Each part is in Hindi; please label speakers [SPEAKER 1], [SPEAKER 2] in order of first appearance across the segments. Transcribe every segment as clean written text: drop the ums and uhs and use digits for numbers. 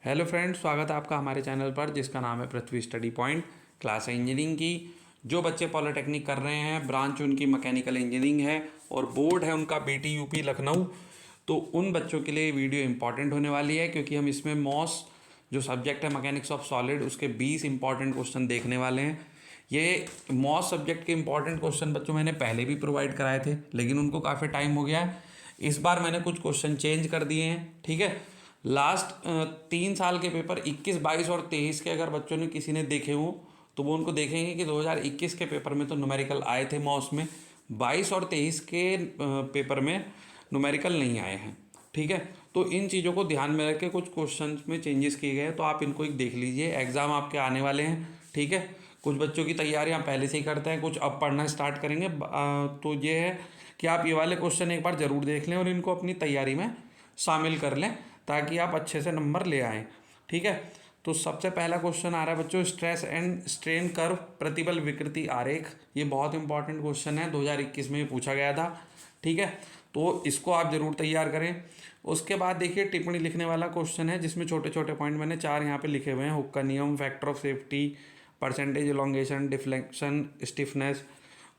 [SPEAKER 1] हेलो फ्रेंड्स, स्वागत है आपका हमारे चैनल पर जिसका नाम है पृथ्वी स्टडी पॉइंट। क्लास है इंजीनियरिंग की। जो बच्चे पॉलिटेक्निक कर रहे हैं, ब्रांच उनकी मैकेनिकल इंजीनियरिंग है और बोर्ड है उनका बीटी यूपी लखनऊ, तो उन बच्चों के लिए ये वीडियो इंपॉर्टेंट होने वाली है क्योंकि हम इसमें मॉस जो सब्जेक्ट है मैकेनिक्स ऑफ सॉलिड उसके 20 इंपॉर्टेंट क्वेश्चन देखने वाले हैं। ये मॉस सब्जेक्ट के इंपॉर्टेंट क्वेश्चन बच्चों मैंने पहले भी प्रोवाइड कराए थे, लेकिन उनको काफ़ी टाइम हो गया है। इस बार मैंने कुछ क्वेश्चन चेंज कर दिए हैं। ठीक है, लास्ट 3 साल के पेपर 21, 22 और 23 के अगर बच्चों ने किसी ने देखे हों तो वो उनको देखेंगे कि 2021 के पेपर में तो न्यूमेरिकल आए थे मॉस में, 22 और 23 के पेपर में न्यूमेरिकल नहीं आए हैं। ठीक है, तो इन चीज़ों को ध्यान में रख के कुछ क्वेश्चन में चेंजेस किए गए हैं, तो आप इनको एक देख लीजिए। एग्ज़ाम आपके आने वाले हैं। ठीक है, कुछ बच्चों की तैयारियां पहले से ही करते हैं, कुछ अब पढ़ना स्टार्ट करेंगे। तो ये है कि आप ये वाले क्वेश्चन एक बार ज़रूर देख लें और इनको अपनी तैयारी में शामिल कर लें ताकि आप अच्छे से नंबर ले आएँ। ठीक है, तो सबसे पहला क्वेश्चन आ रहा है बच्चों, स्ट्रेस एंड स्ट्रेन कर्व प्रतिबल विकृति आरेख। ये बहुत इंपॉर्टेंट क्वेश्चन है, 2021 में ये पूछा गया था। ठीक है, तो इसको आप ज़रूर तैयार करें। उसके बाद देखिए टिप्पणी लिखने वाला क्वेश्चन है जिसमें छोटे छोटे पॉइंट मैंने 4 यहाँ पे लिखे हुए हैं। हुक का नियम, factor of safety, percentage elongation, deflection, stiffness,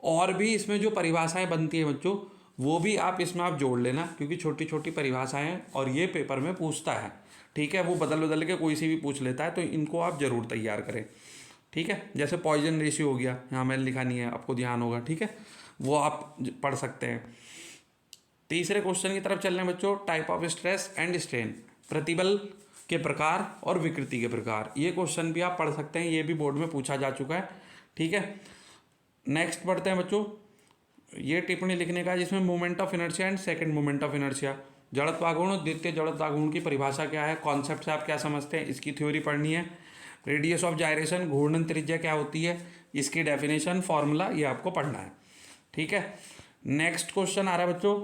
[SPEAKER 1] और भी इसमें जो परिभाषाएं बनती है बच्चों वो भी आप इसमें आप जोड़ लेना क्योंकि छोटी छोटी परिभाषाएं और ये पेपर में पूछता है। ठीक है, वो बदल बदल के कोई सी भी पूछ लेता है, तो इनको आप ज़रूर तैयार करें। ठीक है, जैसे पॉइजन रेशियो हो गया, यहाँ मैंने लिखा नहीं है, आपको ध्यान होगा। ठीक है, वो आप पढ़ सकते हैं। तीसरे क्वेश्चन की तरफ चल रहे हैं बच्चों, type of stress and strain, प्रतिबल के प्रकार और विकृति के प्रकार। ये क्वेश्चन भी आप पढ़ सकते हैं, ये भी बोर्ड में पूछा जा चुका है। ठीक है, नेक्स्ट पढ़ते हैं बच्चों, ये टिप्पणी लिखने का जिसमें moment of inertia and second moment of inertia, जड़त्वागुण और द्वितीय जड़त्वागुण की परिभाषा क्या है, कॉन्सेप्ट से आप क्या समझते हैं, इसकी थ्योरी पढ़नी है। रेडियस ऑफ जायरेशन, घूर्णन त्रिज्या क्या होती है, इसकी डेफिनेशन, फॉर्मूला, ये आपको पढ़ना है। ठीक है, नेक्स्ट क्वेश्चन आ रहा है बच्चों,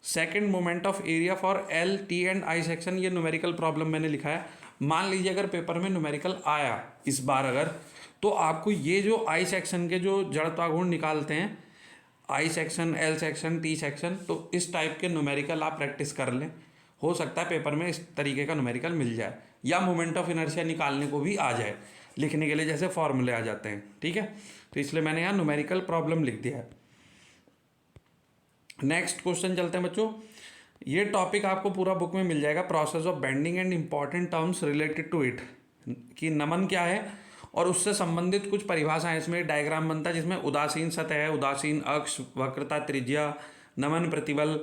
[SPEAKER 1] second moment of area for L, T and I section. ये न्यूमेरिकल प्रॉब्लम मैंने लिखा है। मान लीजिए अगर पेपर में न्यूमेरिकल आया इस बार अगर, तो आपको ये जो आई सेक्शन के जो जड़त्वागुण निकालते हैं, I section, L section, T section, तो इस टाइप के न्यूमेरिकल आप प्रैक्टिस कर लें। हो सकता है पेपर में इस तरीके का न्यूमेरिकल मिल जाए, या मोमेंट ऑफ इनर्शिया निकालने को भी आ जाए लिखने के लिए, जैसे फॉर्मूले आ जाते हैं। ठीक है, तो इसलिए मैंने यहाँ न्यूमेरिकल प्रॉब्लम लिख दिया है। नेक्स्ट क्वेश्चन चलते हैं बच्चों, ये टॉपिक आपको पूरा बुक में मिल जाएगा, process of bending and important terms related to it, कि नमन क्या है और उससे संबंधित कुछ परिभाषाएं। इसमें डायग्राम बनता है जिसमें उदासीन सतह, उदासीन अक्ष, वक्रता, त्रिज्या, नमन प्रतिबल,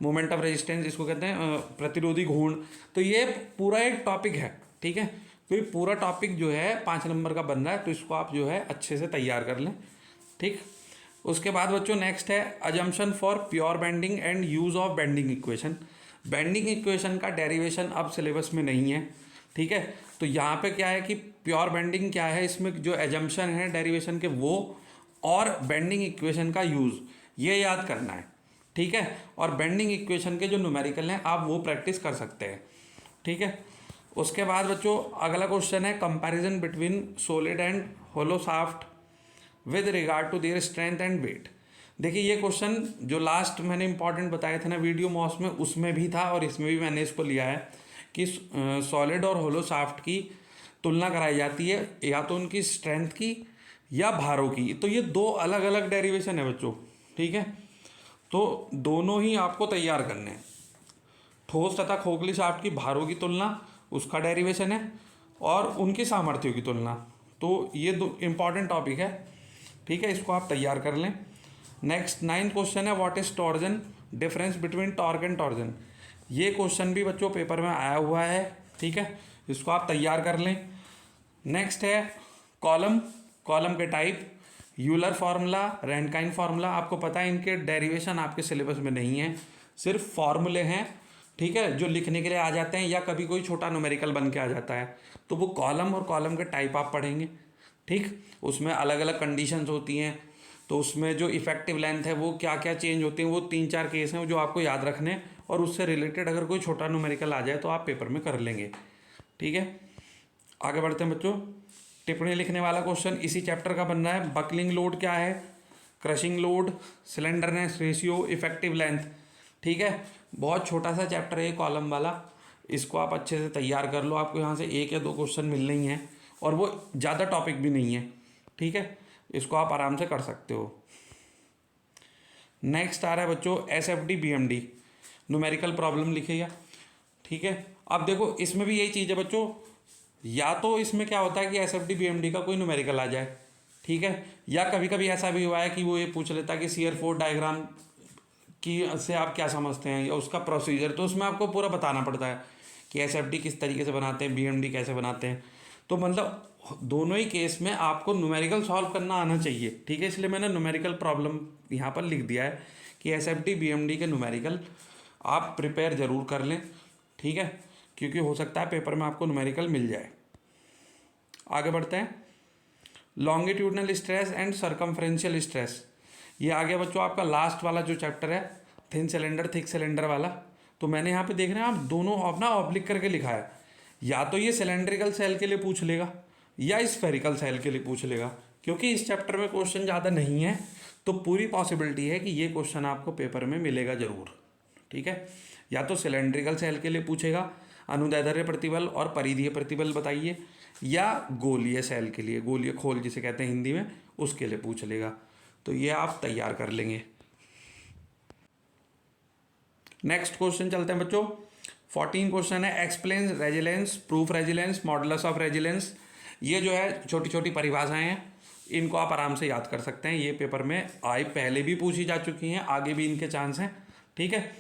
[SPEAKER 1] मोमेंट ऑफ रेजिस्टेंस, इसको कहते हैं प्रतिरोधी घूर्ण। तो ये पूरा एक टॉपिक है। ठीक है, तो ये पूरा टॉपिक जो है 5 नंबर का बन रहा है, तो इसको आप जो है अच्छे से तैयार कर लें। ठीक, उसके बाद बच्चों नेक्स्ट है assumption for pure bending and use of bending equation. Bending equation का डेरिवेशन अब सिलेबस में नहीं है। ठीक है, तो यहाँ पे क्या है कि प्योर बेंडिंग क्या है, इसमें जो एजम्पशन है डेरिवेशन के वो, और बेंडिंग इक्वेशन का यूज़, ये याद करना है। ठीक है, और बेंडिंग इक्वेशन के जो न्यूमेरिकल हैं आप वो प्रैक्टिस कर सकते हैं। ठीक है, उसके बाद बच्चों अगला क्वेश्चन है comparison between solid and hollow shaft with regard to their strength and weight. देखिए ये क्वेश्चन जो लास्ट मैंने इंपॉर्टेंट बताए थे ना वीडियो मॉस में, उसमें भी था और इसमें भी मैंने इसको लिया है कि सॉलिड और होलो शाफ्ट की तुलना कराई जाती है या तो उनकी स्ट्रेंथ की या भारों की। तो ये दो अलग अलग डेरिवेशन है बच्चों। ठीक है, तो दोनों ही आपको तैयार करने हैं। ठोस तथा खोखली शाफ्ट की भारों की तुलना, उसका डेरिवेशन है, और उनकी सामर्थ्यों की तुलना। तो ये दो इंपॉर्टेंट टॉपिक है। ठीक है, इसको आप तैयार कर लें। नेक्स्ट 9th क्वेश्चन है what is torsion, difference between torque and torsion. ये क्वेश्चन भी बच्चों पेपर में आया हुआ है। ठीक है, इसको आप तैयार कर लें। नेक्स्ट है कॉलम, कॉलम के टाइप, यूलर फार्मूला, रैनकाइन फार्मूला। आपको पता है इनके डेरिवेशन आपके सिलेबस में नहीं है, सिर्फ फार्मूले हैं। ठीक है, जो लिखने के लिए आ जाते हैं या कभी कोई छोटा न्यूमेरिकल बन के आ जाता है, तो वो कॉलम और कॉलम के टाइप आप पढ़ेंगे। ठीक, उसमें अलग अलग कंडीशंस होती हैं, तो उसमें जो इफेक्टिव लेंथ है वो क्या क्या चेंज होती हैं, वो 3-4 केस हैं जो आपको याद रखने हैं, और उससे रिलेटेड अगर कोई छोटा न्यूमेरिकल आ जाए तो आप पेपर में कर लेंगे। ठीक है, आगे बढ़ते हैं बच्चों। टिप्पणी लिखने वाला क्वेश्चन इसी चैप्टर का बन रहा है। बकलिंग लोड क्या है, crushing load, slenderness ratio, effective length. ठीक है, बहुत छोटा सा चैप्टर है ये कॉलम वाला, इसको आप अच्छे से तैयार कर लो, आपको यहाँ से 1 या 2 क्वेश्चन मिलने ही हैं और वो ज़्यादा टॉपिक भी नहीं है, ठीक है, इसको आप आराम से कर सकते हो। नेक्स्ट आ रहा है बच्चों SFD BMD न्यूमेरिकल प्रॉब्लम लिखिएगा, ठीक है। अब देखो इसमें भी यही चीज़ है बच्चों, या तो इसमें क्या होता है कि SFD BMD का कोई न्यूमेरिकल आ जाए, ठीक है, या कभी कभी ऐसा भी हुआ है कि वो ये पूछ लेता है कि शियर फोर्स डायग्राम की से आप क्या समझते हैं या उसका प्रोसीजर, तो उसमें आपको पूरा बताना पड़ता है कि SFD किस तरीके से बनाते हैं, BMD कैसे बनाते हैं। तो मतलब दोनों ही केस में आपको न्यूमेरिकल सॉल्व करना आना चाहिए, ठीक है, इसलिए मैंने न्यूमेरिकल प्रॉब्लम यहाँ पर लिख दिया है कि SFD BMD के न्यूमेरिकल आप प्रिपेयर ज़रूर कर लें, ठीक है, क्योंकि हो सकता है पेपर में आपको न्यूमेरिकल मिल जाए। आगे बढ़ते हैं, longitudinal stress and circumferential stress, ये आ गया बच्चों आपका लास्ट वाला जो चैप्टर है, थिन सिलेंडर थिक सिलेंडर वाला। तो मैंने यहाँ पे देख रहे हैं आप दोनों अपना ऑब्लिक करके लिखा है, या तो ये सिलेंड्रिकल सेल के लिए पूछ लेगा या स्फेरिकल सेल के लिए पूछ लेगा, क्योंकि इस चैप्टर में क्वेश्चन ज़्यादा नहीं है तो पूरी पॉसिबिलिटी है कि ये क्वेश्चन आपको पेपर में मिलेगा ज़रूर, ठीक है। या तो सिलेंड्रिकल सेल के लिए पूछेगा अनुदैर्ध्य प्रतिबल और परिधीय प्रतिबल बताइए, या गोलीय सेल के लिए, गोलीय खोल जिसे कहते हैं हिंदी में, उसके लिए पूछ लेगा। तो ये आप तैयार कर लेंगे। नेक्स्ट क्वेश्चन चलते हैं बच्चों, 14 क्वेश्चन है, explain resilience, proof resilience, modulus of resilience. ये जो है छोटी छोटी परिभाषाएं हैं, इनको आप आराम से याद कर सकते हैं, ये पेपर में आई पहले भी पूछी जा चुकी हैं, आगे भी इनके चांस हैं, ठीक है।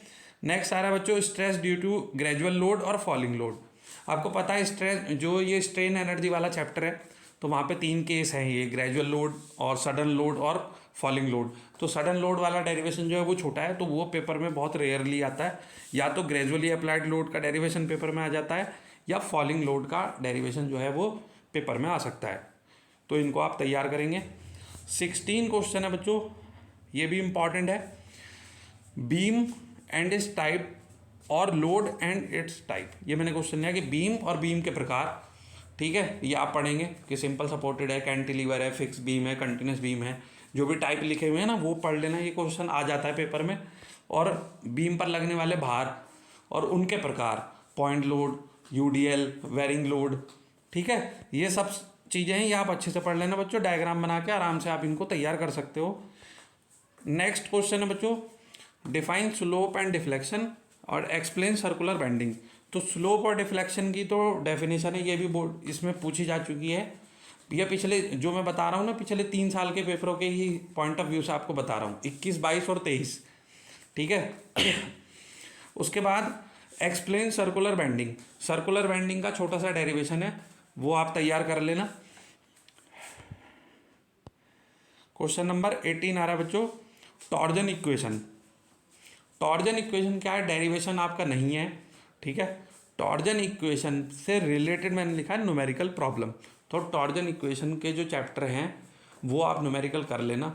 [SPEAKER 1] नेक्स्ट आ रहा है बच्चों stress due to gradual load और फॉलिंग लोड। आपको पता है स्ट्रेस जो ये स्ट्रेन एनर्जी वाला चैप्टर है, तो वहाँ पे 3 केस हैं, ये ग्रेजुअल लोड और सडन लोड और फॉलिंग लोड। तो सडन लोड वाला डेरिवेशन जो है वो छोटा है, तो वो पेपर में बहुत रेयरली आता है, या तो ग्रेजुअली अप्लाइड लोड का डेरिवेशन पेपर में आ जाता है, या फॉलिंग लोड का डेरिवेशन जो है वो पेपर में आ सकता है। तो इनको आप तैयार करेंगे। 16 क्वेश्चन है बच्चों, ये भी इम्पॉर्टेंट है, बीम एंड इट्स टाइप और लोड एंड इट्स टाइप। ये मैंने क्वेश्चन लिया कि बीम और बीम के प्रकार, ठीक है, ये आप पढ़ेंगे कि सिंपल सपोर्टेड है, कैंटिलीवर है, फिक्स बीम है, कंटिन्यूस बीम है, जो भी टाइप लिखे हुए हैं ना वो पढ़ लेना, ये क्वेश्चन आ जाता है पेपर में। और बीम पर लगने वाले भार और उनके प्रकार, point load, UDL, varying load, ठीक है, ये सब चीज़ें हैं, ये आप अच्छे से पढ़ लेना बच्चों, डायग्राम बना के आराम से आप इनको तैयार कर सकते हो। नेक्स्ट क्वेश्चन है बच्चों, डिफाइन स्लोप एंड डिफ्लेक्शन और एक्सप्लेन सर्कुलर बेंडिंग। तो स्लोप और डिफ्लेक्शन की तो डेफिनेशन है, ये भी बोर्ड इसमें पूछी जा चुकी है। ये पिछले जो मैं बता रहा हूँ ना, पिछले 3 साल के पेपरों के ही पॉइंट ऑफ व्यू से आपको बता रहा हूँ, 21, 22 और 23, ठीक है। उसके बाद explain circular bending, circular bending का छोटा सा डेरिवेशन है, वो आप तैयार कर लेना। क्वेश्चन नंबर 18 आ रहा है बच्चों, टॉर्जन इक्वेशन। टॉर्जन इक्वेशन क्या है, डेरिवेशन आपका नहीं है, ठीक है। टॉर्जन इक्वेशन से रिलेटेड मैंने लिखा है न्यूमेरिकल प्रॉब्लम, तो टॉर्जन इक्वेशन के जो चैप्टर हैं वो आप न्यूमेरिकल कर लेना,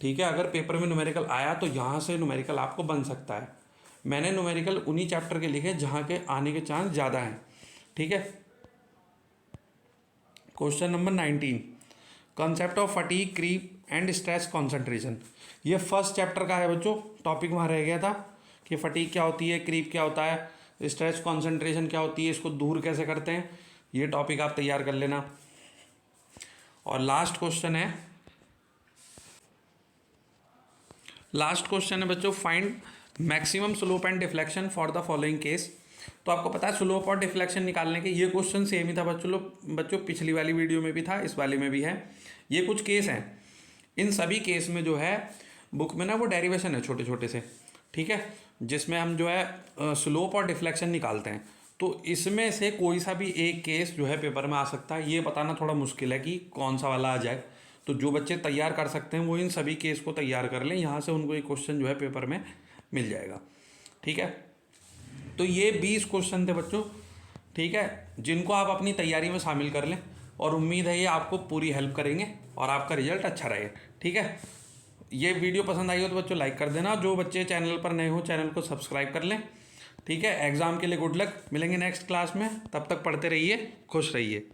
[SPEAKER 1] ठीक है। अगर पेपर में न्यूमेरिकल आया तो यहाँ से न्यूमेरिकल आपको बन सकता है। मैंने न्यूमेरिकल उन्हीं चैप्टर के लिखे जहाँ के आने के चांस ज़्यादा हैं, ठीक है। Question number 19, concept of fatigue, creep and stress concentration. ये फर्स्ट चैप्टर का है बच्चों, टॉपिक वहाँ रह गया था कि फटीग क्या होती है, क्रीप क्या होता है, स्ट्रेस कॉन्सेंट्रेशन क्या होती है, इसको दूर कैसे करते हैं, ये टॉपिक आप तैयार कर लेना। और लास्ट क्वेश्चन है बच्चों, find maximum slope and deflection for the following case. तो आपको पता है स्लोप और डिफ्लेक्शन निकालने के ये क्वेश्चन सेम ही था बच्चों, पिछली वाली वीडियो में भी था, इस वाली में भी है। ये कुछ केस हैं, इन सभी केस में जो है बुक में ना वो डेरिवेशन है छोटे छोटे से, ठीक है, जिसमें हम जो है स्लोप और डिफ्लेक्शन निकालते हैं। तो इसमें से कोई सा भी एक केस जो है पेपर में आ सकता है, ये बताना थोड़ा मुश्किल है कि कौन सा वाला आ जाए। तो जो बच्चे तैयार कर सकते हैं वो इन सभी केस को तैयार कर लें, यहाँ से उनको एक क्वेश्चन जो है पेपर में मिल जाएगा, ठीक है। तो ये 20 क्वेश्चन थे बच्चों, ठीक है, जिनको आप अपनी तैयारी में शामिल कर लें, और उम्मीद है ये आपको पूरी हेल्प करेंगे और आपका रिजल्ट अच्छा रहेगा, ठीक है। ये वीडियो पसंद आई हो तो बच्चों लाइक कर देना, जो बच्चे चैनल पर नए हो चैनल को सब्सक्राइब कर लें, ठीक है। एग्ज़ाम के लिए गुड लक, मिलेंगे नेक्स्ट क्लास में, तब तक पढ़ते रहिए, खुश रहिए।